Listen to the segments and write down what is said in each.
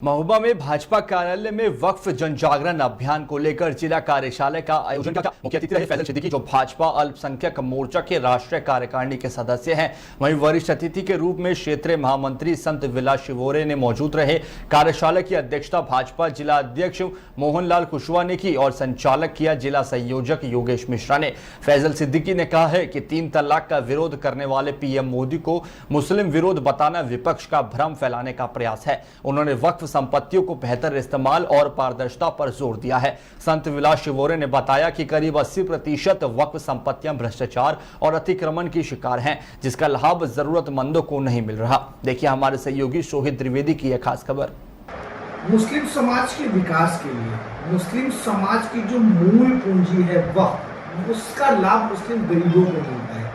महोबा में भाजपा कार्यालय में वक्फ जन जागरण अभियान को लेकर जिला कार्यशालय का आयोजन किया। मुख्य अतिथि रहे फैजल सिद्दीकी, जो भाजपा अल्पसंख्यक मोर्चा के राष्ट्रीय कार्यकारिणी के सदस्य हैं। वहीं वरिष्ठ अतिथि के रूप में क्षेत्रीय महामंत्री संत विलास शिवोरे ने मौजूद रहे। कार्यशाला की अध्यक्षता भाजपा जिला अध्यक्ष मोहनलाल कुशवाहा ने की और संचालक किया जिला संयोजक योगेश मिश्रा ने। फैजल सिद्दीकी ने कहा है कि 3 तलाक का विरोध करने वाले पीएम मोदी को मुस्लिम विरोध बताना विपक्ष का भ्रम फैलाने का प्रयास है। उन्होंने वक्फ संपत्तियों को बेहतर इस्तेमाल और पारदर्शिता पर जोर दिया है। संत विलास शिवोरे ने बताया कि करीब 80% वक्फ संपत्तियां भ्रष्टाचार और अतिक्रमण की शिकार हैं, जिसका लाभ जरूरतमंदों को नहीं मिल रहा। देखिए हमारे सहयोगी शोहित त्रिवेदी की यह खास खबर। मुस्लिम समाज के विकास के लिए मुस्लिम समाज की जो मूल पूंजी है वक्फ, उसका लाभ मुस्लिम गरीबों को मिलता है।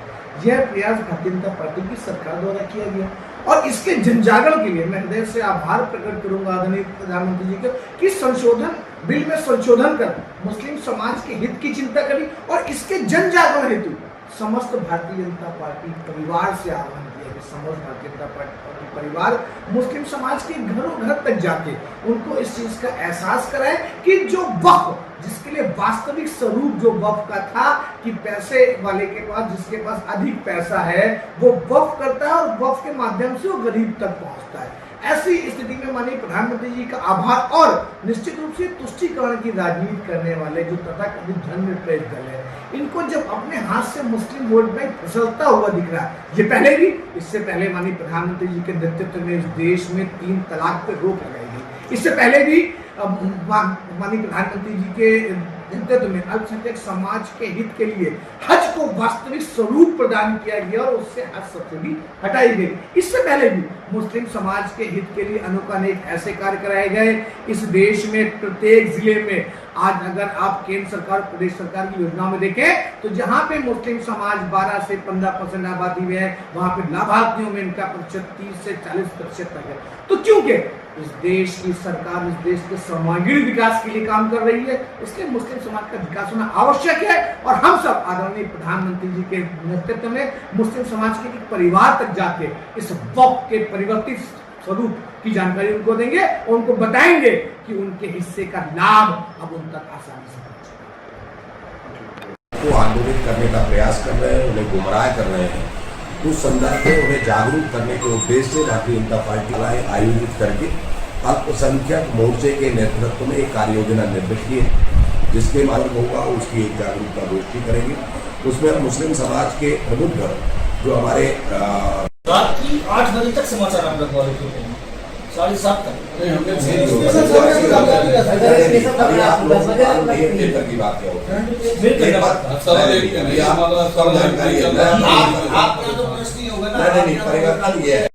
यह प्रयास भारतीय जनता पार्टी की सरकार द्वारा किया गया और इसके जनजागरण के लिए मैं हृदय से आभार प्रकट करूंगा आदरणीय प्रधानमंत्री जी का कि संशोधन बिल में संशोधन कर मुस्लिम समाज के हित की चिंता करी और इसके जनजागरण हेतु समस्त भारतीय जनता पार्टी परिवार से आह्वान किया कि समस्त भारतीय जनता पार्टी परिवार मुस्लिम समाज के घरों घर तक जाके उनको इस चीज का एहसास कराए कि जो वक्फ, जिसके लिए वास्तविक स्वरूप जो वक्फ का था कि पैसे वाले के पास, जिसके पास अधिक पैसा है वो वक्फ करता है और वक्फ के माध्यम से वो गरीब तक पहुंचता है। ऐसी स्थिति में माननीय प्रधानमंत्री जी का आभार और निश्चित रूप से तुष्टीकरण की राजनीति करने वाले जो तथाकथित धर्मनिरपेक्ष दल है, इनको जब अपने हाथ से मुस्लिम वोट बैंक फिसलता हुआ दिख रहा है। ये पहले भी, इससे पहले माननीय प्रधानमंत्री जी के नेतृत्व में इस देश में 3 तलाक पर रोक लगाई गई। इससे पहले भी माननीय प्रधानमंत्री जी के नेतृत्व में अल्पसंख्यक समाज के हित के लिए हज को वास्तविक स्वरूप प्रदान किया गया और उससे हज सब्सिडी हटाई गई। इससे पहले भी मुस्लिम समाज के हित के लिए अनेक ऐसे कार्य कराए गए। इस देश में प्रत्येक जिले में आज अगर आप केंद्र सरकार प्रदेश सरकार की योजनाओं में देखें तो जहां पे मुस्लिम समाज 12 से 15% आबादी में है, वहां पे लाभार्थियों में इनका प्रतिशत 30 से 40% तक है। तो क्योंकि इस देश की सरकार इस देश के सर्वांगीण विकास के लिए काम कर रही है, इसलिए मुस्लिम समाज का विकास होना आवश्यक है। और हम सब आदरणीय प्रधानमंत्री जी के नेतृत्व में मुस्लिम समाज के परिवार तक जाके इस वक्फ के परिवर्तित स्वरूप की जानकारी उनको देंगे और उनको बताएंगे कि उनके हिस्से का लाभ अब उन तक आसानी से पहुंचेगा। वो आंदोलित करने का प्रयास कर रहे हैं, उन्हें गुमराह कर रहे हैं। उस संदर्भ में उन्हें जागरूक करने के उद्देश्य से भारतीय जनता पार्टी वाले आयोजित करके अल्पसंख्यक मोर्चे के नेतृत्व में एक कार्य योजना निर्मित की है, जिसके माध्यम होगा उसकी एक जागरूकता गोष्ठी करेंगे। उसमें हम मुस्लिम समाज के प्रमुख जो हमारे रात की 8 बजे तक समाचार आप रखवा रहे थे, 7:30 तक की बात क्या होती आपका तो प्रश्न ही होगा ना। नहीं, परिवर्तन ये है